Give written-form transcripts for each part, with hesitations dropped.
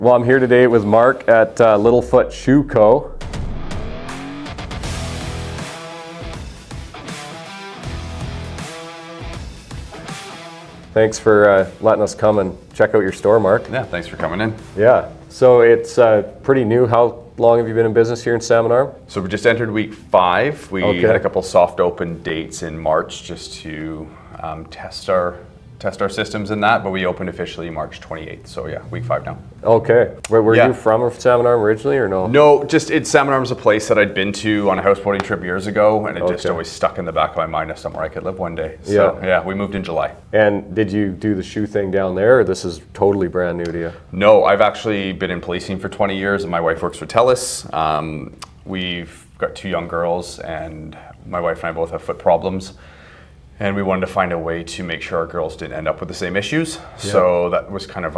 Well, I'm here today with Mark at Littlefoot Shoe Co. Thanks for letting us come and check out your store, Mark. Yeah, thanks for coming in. Yeah, so it's pretty new. How long have you been in business here in Salmon Arm? So we just entered week 5. We had a couple soft open dates in March just to test our systems in that, but we opened officially March 28th. So yeah, week 5 now. Okay. Were you from Salmon Arm originally or no? No, Salmon Arm's a place that I'd been to on a houseboating trip years ago, and it just always stuck in the back of my mind of somewhere I could live one day. So yeah, we moved in July. And did you do the shoe thing down there, or this is totally brand new to you? No, I've actually been in policing for 20 years, and my wife works for TELUS. We've got 2 young girls, and my wife and I both have foot problems. And we wanted to find a way to make sure our girls didn't end up with the same issues. Yeah. So that was kind of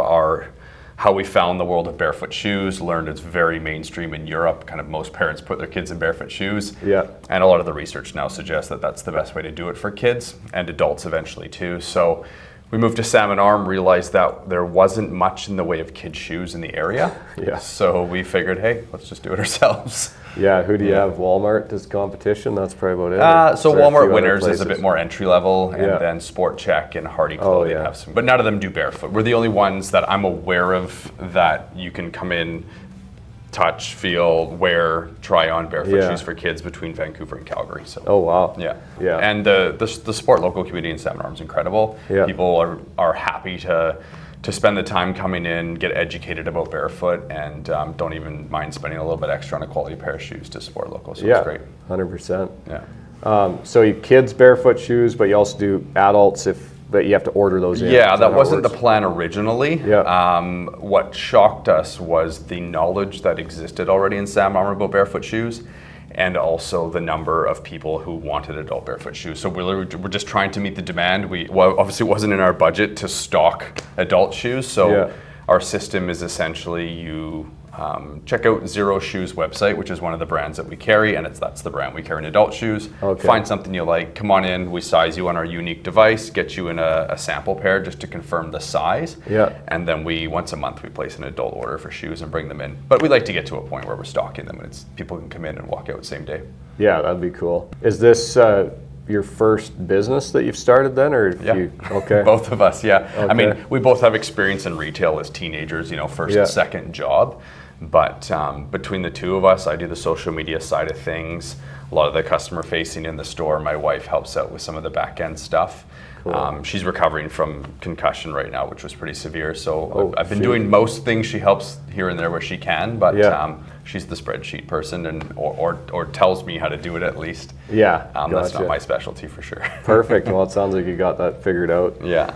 how we found the world of barefoot shoes, learned it's very mainstream in Europe. Kind of most parents put their kids in barefoot shoes. Yeah. And a lot of the research now suggests that that's the best way to do it for kids and adults eventually too. So we moved to Salmon Arm, realized that there wasn't much in the way of kids' shoes in the area. Yeah. So we figured, hey, let's just do it ourselves. Yeah, who do you have? Walmart as competition? That's probably about it. So Walmart Winners is a bit more entry level, and then Sport Check and Hardy Clothing have some, but none of them do barefoot. We're the only ones that I'm aware of that you can come in, touch, feel, wear, try on barefoot shoes for kids between Vancouver and Calgary. So. Oh wow. Yeah. Yeah. And the sport local community in Salmon Arm is incredible. Yeah. People are happy to spend the time coming in, get educated about barefoot, and don't even mind spending a little bit extra on a quality pair of shoes to support local. So it's great. 100%. Yeah. So you kids barefoot shoes, but you also do adults but you have to order those in. Yeah, that wasn't the plan originally. Yeah. What shocked us was the knowledge that existed already in Salmon Arm about barefoot shoes, and also the number of people who wanted adult barefoot shoes. So we're just trying to meet the demand. Obviously it wasn't in our budget to stock adult shoes. So our system is essentially you check out Zero Shoes website, which is one of the brands that we carry, and that's the brand we carry in adult shoes. Okay. Find something you like, come on in, we size you on our unique device, get you in a sample pair just to confirm the size. Yeah. And then once a month we place an adult order for shoes and bring them in. But we like to get to a point where we're stocking them and people can come in and walk out same day. Yeah, that'd be cool. Is this your first business that you've started then, or okay? Both of us, yeah. Okay. I mean, we both have experience in retail as teenagers, first and second job. But between the two of us, I do the social media side of things, a lot of the customer facing in the store. My wife helps out with some of the back end stuff. Cool. She's recovering from concussion right now, which was pretty severe. So I've been doing most things. She helps here and there where she can, but she's the spreadsheet person or tells me how to do it at least. Yeah, that's not my specialty for sure. Perfect. Well, it sounds like you got that figured out. Yeah.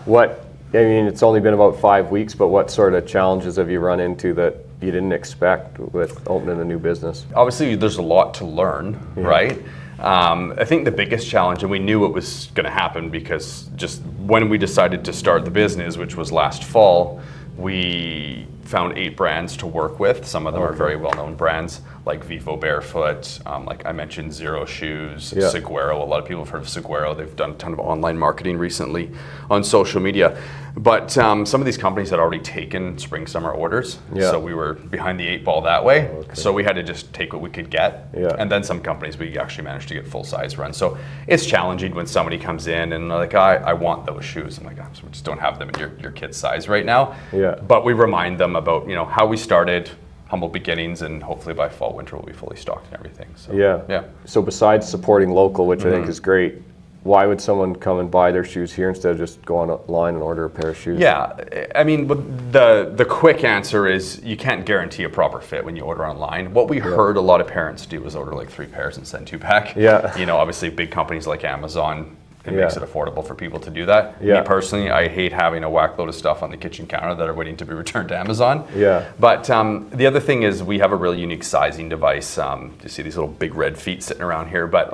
It's only been about 5 weeks, but what sort of challenges have you run into that you didn't expect with opening a new business? Obviously, there's a lot to learn, right? I think the biggest challenge, and we knew it was going to happen because just when we decided to start the business, which was last fall, we found 8 brands to work with. Some of them are very well-known brands like Vivo Barefoot, like I mentioned Zero Shoes, Seguero. A lot of people have heard of Seguero. They've done a ton of online marketing recently on social media. But some of these companies had already taken spring-summer orders, so we were behind the 8 ball that way. Okay. So we had to just take what we could get. And then some companies we actually managed to get full-size runs. So it's challenging when somebody comes in and they're like, I want those shoes. I'm like, so we just don't have them in your kid's size right now. But we remind them about how we started, humble beginnings, and hopefully by fall, winter we'll be fully stocked and everything. So, So besides supporting local, which I think is great, why would someone come and buy their shoes here instead of just go online and order a pair of shoes? Yeah, I mean, the quick answer is you can't guarantee a proper fit when you order online. What we heard a lot of parents do is order like 3 pairs and send 2 back. Obviously big companies like Amazon, it makes it affordable for people to do that. Me personally, I hate having a whack load of stuff on the kitchen counter that are waiting to be returned to Amazon. But the other thing is we have a really unique sizing device. You see these little big red feet sitting around here, but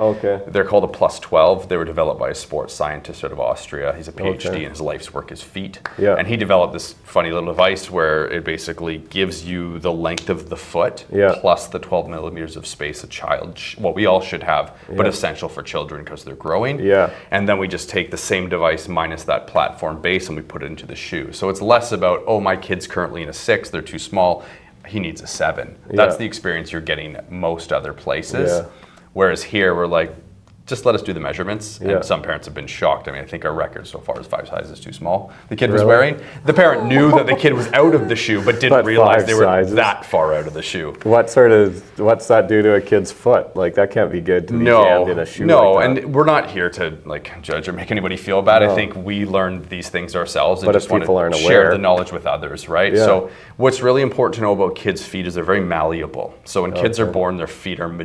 they're called a Plus 12. They were developed by a sports scientist out of Austria. He's a PhD and his life's work is feet. And he developed this funny little device where it basically gives you the length of the foot plus the 12 millimeters of space a child, we all should have, but essential for children because they're growing. And And then we just take the same device minus that platform base and we put it into the shoe. So it's less about, oh, my kid's currently in a 6, they're too small, he needs a 7. That's the experience you're getting at most other places. Yeah. Whereas here we're like, just let us do the measurements. Yeah. And some parents have been shocked. I mean, I think our record so far is 5 sizes too small. The kid was wearing. The parent knew that the kid was out of the shoe, but didn't realize they were that far out of the shoe. What's that do to a kid's foot? Like, that can't be good to be jammed in a shoe like that. And we're not here to like judge or make anybody feel bad. I think we learned these things ourselves and just want to share the knowledge with others, right? Yeah. So what's really important to know about kids' feet is they're very malleable. So when kids are born, their feet are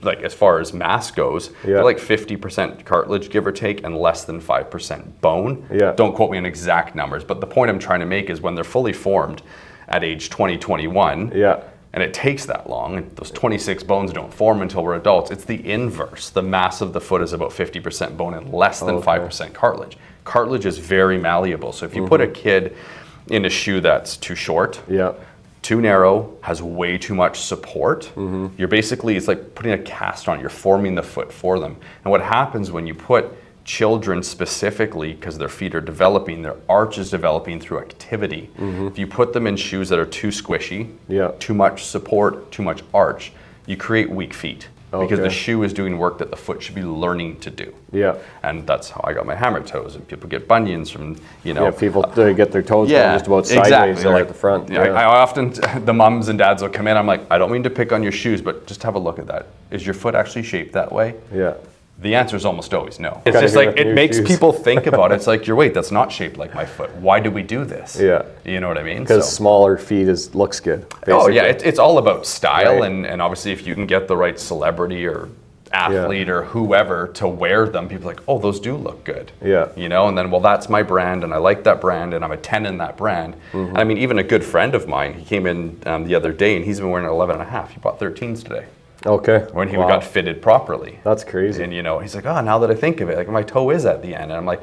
like, as far as mass goes, they're like 50% cartilage, give or take, and less than 5% bone. Don't quote me on exact numbers, but the point I'm trying to make is when they're fully formed at age 20, 21, and it takes that long, and those 26 bones don't form until we're adults, it's the inverse. The mass of the foot is about 50% bone and less than 5% cartilage. Cartilage is very malleable, so if you put a kid in a shoe that's too short, too narrow, has way too much support, you're basically, it's like putting a cast on, you're forming the foot for them. And what happens when you put children specifically, because their feet are developing, their arch is developing through activity. If you put them in shoes that are too squishy, too much support, too much arch, you create weak feet. Because the shoe is doing work that the foot should be learning to do. And that's how I got my hammer toes. And people get bunions from, people get their toes going just about sideways there at the front. I often, the moms and dads will come in, I'm like, I don't mean to pick on your shoes, but just have a look at that. Is your foot actually shaped that way? The answer is almost always no. It's just like, it makes people think about it. It's like, wait, that's not shaped like my foot. Why do we do this? You know what I mean? Because smaller feet looks good, basically. Oh yeah, it's all about style, and obviously if you can get the right celebrity or athlete or whoever to wear them, people are like, oh, those do look good. And then, well, that's my brand, and I like that brand, and I'm a 10 in that brand. And I mean, even a good friend of mine, he came in the other day, and he's been wearing an 11 and a half. He bought 13s today. When he got fitted properly. That's crazy. And he's like, oh, now that I think of it, like my toe is at the end. And I'm like,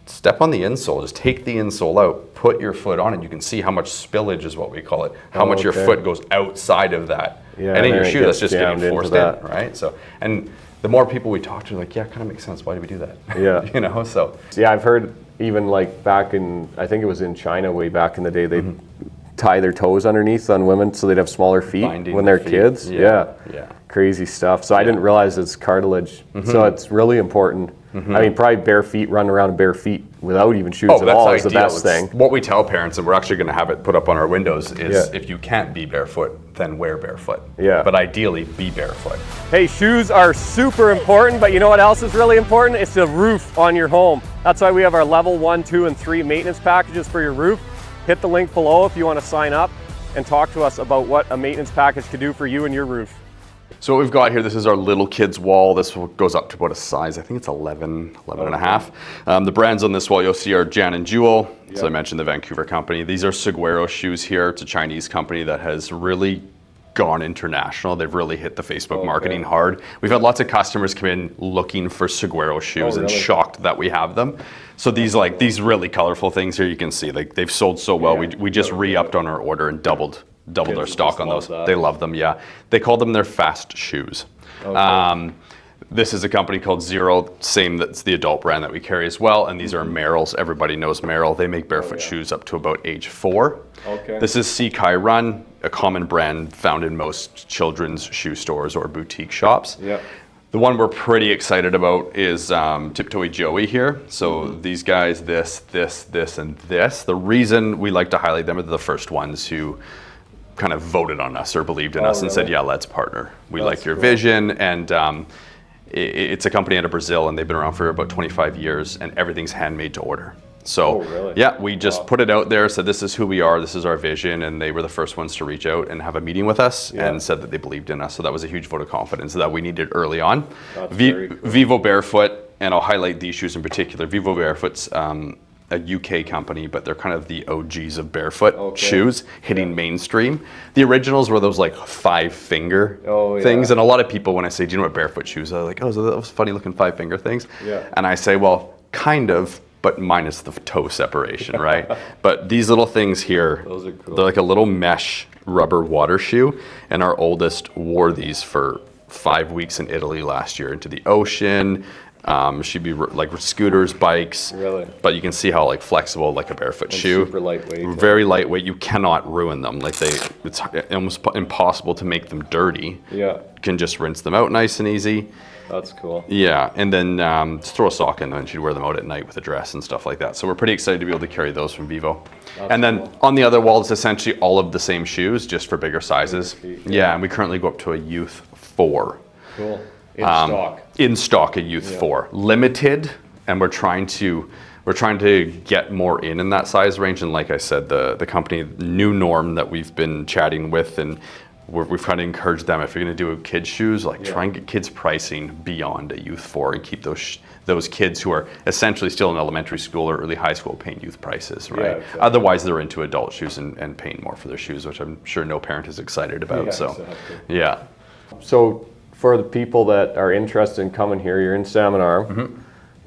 step on the insole, just take the insole out, put your foot on it. You can see how much spillage is what we call it. How much your foot goes outside of that. And in your shoe, that's just getting forced in, right? So, and the more people we talk to, like, yeah, it kind of makes sense. Why do we do that? So. Yeah, I've heard even like back in, I think it was in China way back in the day, they tie their toes underneath on women so they'd have smaller feet when they're kids. Crazy stuff. So I didn't realize it's cartilage. So it's really important. I mean, probably bare feet, running around in bare feet without even shoes at all is the best thing. What we tell parents, and we're actually going to have it put up on our windows, is if you can't be barefoot, then wear barefoot. But ideally, be barefoot. Hey, shoes are super important, but you know what else is really important? It's the roof on your home. That's why we have our level 1, 2, and 3 maintenance packages for your roof. Hit the link below if you want to sign up and talk to us about what a maintenance package could do for you and your roof. So what we've got here, this is our little kids wall. This goes up to about a size, I think it's 11 and a half. The brands on this wall you'll see are Jan and Jewel. So I mentioned the Vancouver company. These are Saguaro shoes here. It's a Chinese company that has really gone international. They've really hit the Facebook marketing hard. We've had lots of customers come in looking for Saguaro shoes and shocked that we have them. So these really colorful things here, you can see they've sold so well. We just re-upped on our order and doubled our stock on those. They love them, They call them their fast shoes. This is a company called Zero, that's the adult brand that we carry as well, and these are Merrell's. Everybody knows Merrell. They make barefoot shoes up to about age 4. This is Seakai Run, a common brand found in most children's shoe stores or boutique shops. The one we're pretty excited about is Tiptoey Joey here. So these guys, this, and this. The reason we like to highlight them are the first ones who kind of voted on us or believed in us and said, yeah, let's partner. We like your vision. And it's a company out of Brazil, and they've been around for about 25 years, and everything's handmade to order. So yeah, we just put it out there, said this is who we are, this is our vision, and they were the first ones to reach out and have a meeting with us and said that they believed in us. So that was a huge vote of confidence that we needed early on. Vivo Barefoot, and I'll highlight these shoes in particular. Vivo Barefoot's a UK company, but they're kind of the OGs of barefoot shoes hitting mainstream. The originals were those like 5-finger things, and a lot of people, when I say, do you know what barefoot shoes are, like, oh, so those funny looking 5-finger things. And I say, well, kind of, but minus the toe separation, right? But these little things here, those are cool. They're like a little mesh rubber water shoe, and our oldest wore these for 5 weeks in Italy last year, into the ocean, She'd be like scooters, bikes. Really? But you can see how like flexible, like a barefoot shoe. Super lightweight. Very lightweight. You cannot ruin them. Like it's almost impossible to make them dirty. Yeah. You can just rinse them out nice and easy. That's cool. Yeah, and then just throw a sock in them and she'd wear them out at night with a dress and stuff like that. So we're pretty excited to be able to carry those from Vivo. And then on the other wall is essentially all of the same shoes, just for bigger sizes. Yeah, and we currently go up to a youth 4. Cool. In stock. In stock, a youth 4. Limited, and we're trying to get more in that size range. And like I said, the company New Norm that we've been chatting with, and we've kind of encouraged them, if you're going to do kids shoes, like try and get kids pricing beyond a youth 4 and keep those kids who are essentially still in elementary school or early high school paying youth prices, right? Yeah, exactly. Otherwise they're into adult shoes and paying more for their shoes, which I'm sure no parent is excited about. Yeah. So for the people that are interested in coming here, you're in Salmon Arm,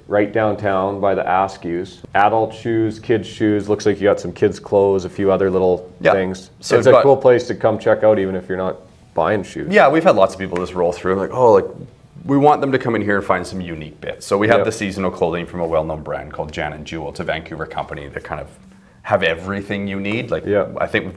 right downtown by the Askews. Adult shoes, kids shoes, looks like you got some kids clothes, a few other little things. So it's a cool place to come check out even if you're not buying shoes. Yeah, we've had lots of people just roll through like, oh, like we want them to come in here and find some unique bits. So we have the seasonal clothing from a well-known brand called Jan and Jewel. It's a Vancouver company that kind of have everything you need. Like I think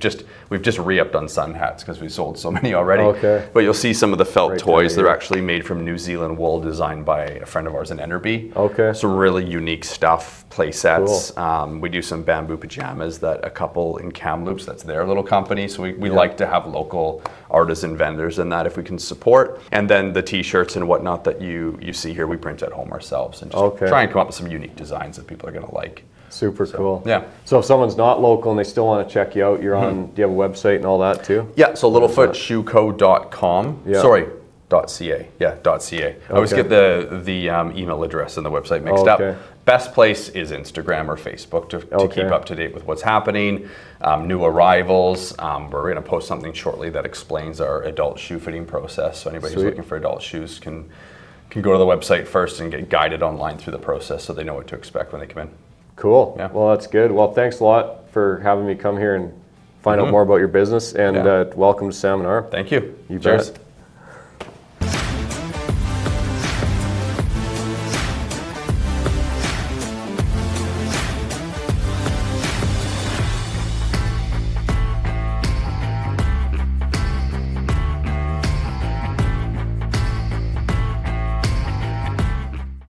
we've just re-upped on sun hats because we sold so many already. Okay. But you'll see some of the felt toys. They're actually made from New Zealand wool, designed by a friend of ours in Enderby. Okay. Some really unique stuff, play sets. Cool. We do some bamboo pajamas that a couple in Kamloops, that's their little company. So we like to have local artisan vendors in that if we can support. And then the t-shirts and whatnot that you see here, we print at home ourselves and just try and come up with some unique designs that people are going to like. Super cool. Yeah. So if someone's not local and they still want to check you out, you're on, do you have a website and all that too? Yeah, so littlefootshoeco.com. Sorry, .ca. Yeah, .ca. I always get the email address and the website mixed up. Best place is Instagram or Facebook to keep up to date with what's happening, new arrivals. We're going to post something shortly that explains our adult shoe fitting process. So anybody who's looking for adult shoes can go to the website first and get guided online through the process so they know what to expect when they come in. Cool. Yeah. Well, that's good. Well, thanks a lot for having me come here and find out more about your business, and welcome to Salmon Arm. Thank you. Cheers. Bet.